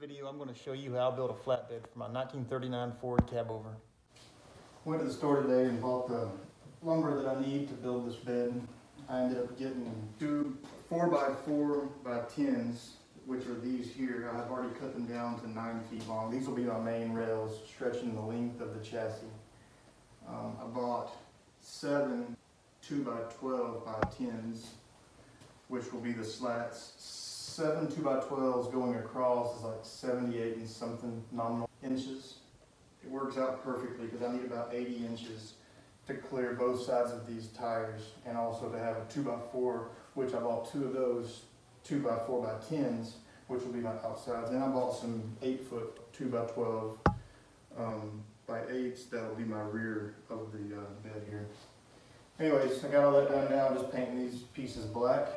video, I'm going to show you how I built a flatbed for my 1939 Ford Cabover. Went to the store today and bought the lumber that I need to build this bed. I ended up getting two 4x4 by 10s, which are these here. I've already cut them down to 9 feet long. These will be my main rails, stretching the length of the chassis. I bought 7 2x12 by 10s, which will be the slats. 7 2x12s going across is like 78 and something nominal inches. It works out perfectly because I need about 80 inches to clear both sides of these tires, and also to have a 2x4, which I bought 2 of those 2x4 by 10s, which will be my outsides. Then I bought some 8-foot 2x12 by 8s. That'll be my rear of the bed here. Anyways, I got all that done now. I'm just painting these pieces black.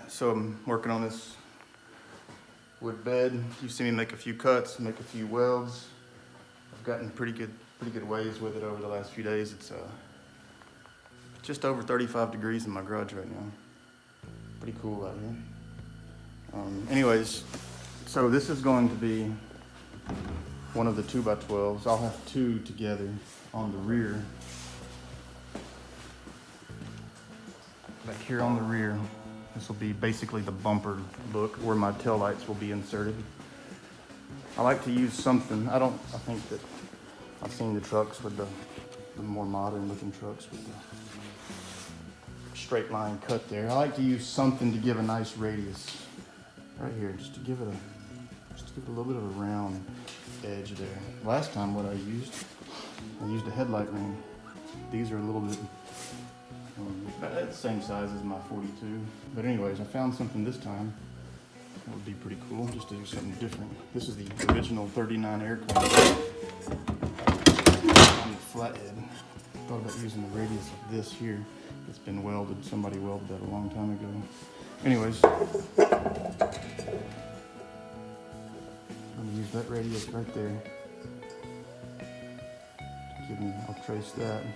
So I'm working on this wood bed. You've seen me make a few cuts, make a few welds. I've gotten pretty good ways with it over the last few days. It's just over 35 degrees in my garage right now. Pretty cool out here. Anyways, so this is going to be one of the 2x12s. I'll have 2 together on the rear. Back here on the rear. This will be basically the bumper look where my tail lights will be inserted. I like to use something. I think that I've seen the trucks with the more modern looking trucks with the straight line cut there. I like to use something to give a nice radius right here, just to give it a little bit of a round edge there. Last time what I used a headlight ring. These are a little bit about the same size as my 42. But anyways, I found something this time that would be pretty cool, just to do something different. This is the original 39 aircraft on the flathead. Thought about using the radius of this here. It's been welded. Somebody welded that a long time ago. Anyways, I'm gonna use that radius right there. I'll trace that and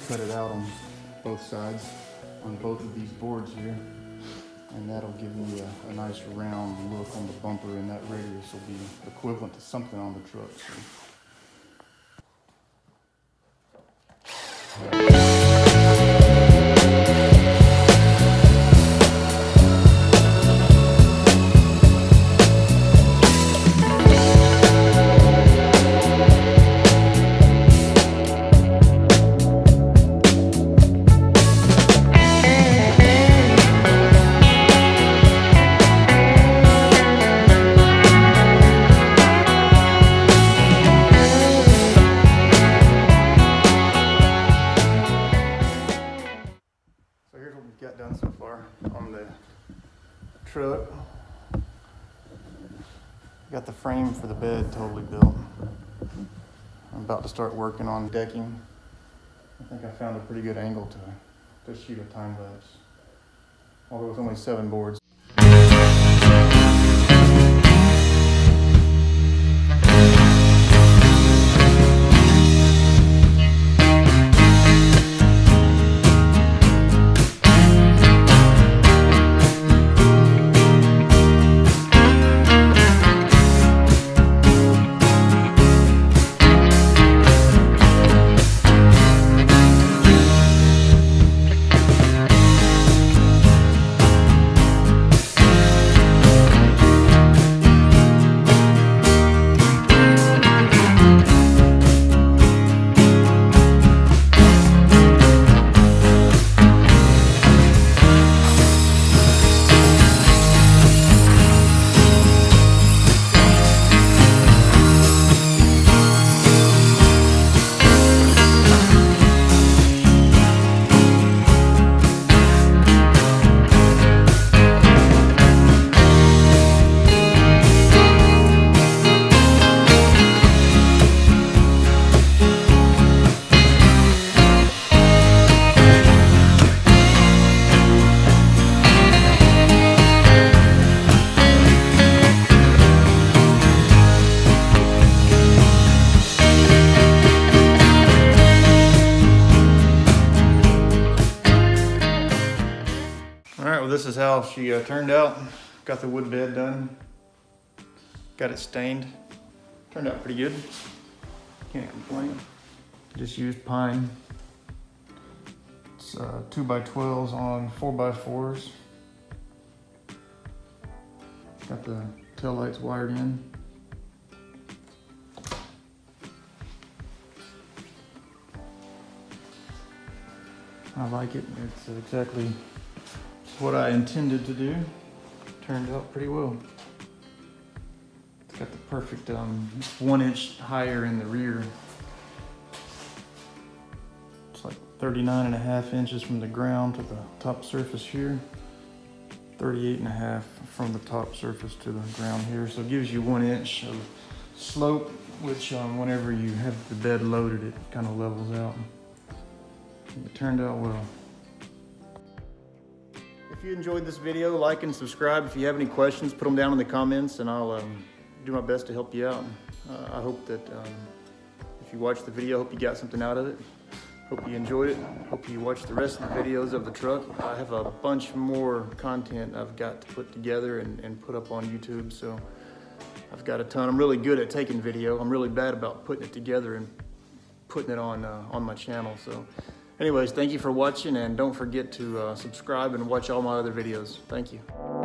cut it out on both sides on both of these boards here, and that'll give me a nice round look on the bumper, and that radius will be equivalent to something on the truck. Got done so far on the truck. Got the frame for the bed totally built. I'm about to start working on decking. I think I found a pretty good angle to shoot a time lapse, although it's only 7 boards. is how she turned out. Got the wood bed done. Got it stained. Turned out pretty good. Can't complain. Just used pine. It's 2x12s on 4x4s. Got the tail lights wired in. I like it. It's exactly what I intended to do. Turned out pretty well. It's got the perfect 1 inch higher in the rear. It's like 39.5 inches from the ground to the top surface here. 38.5 from the top surface to the ground here. So it gives you 1 inch of slope, which whenever you have the bed loaded, it kind of levels out. It turned out well. If you enjoyed this video, like and subscribe. If you have any questions, put them down in the comments and I'll do my best to help you out. I hope that if you watched the video, I hope you got something out of it. Hope you enjoyed it. Hope you watch the rest of the videos of the truck. I have a bunch more content I've got to put together and put up on YouTube, so I've got a ton. I'm really good at taking video. I'm really bad about putting it together and putting it on my channel. So anyways, thank you for watching, and don't forget to subscribe and watch all my other videos. Thank you.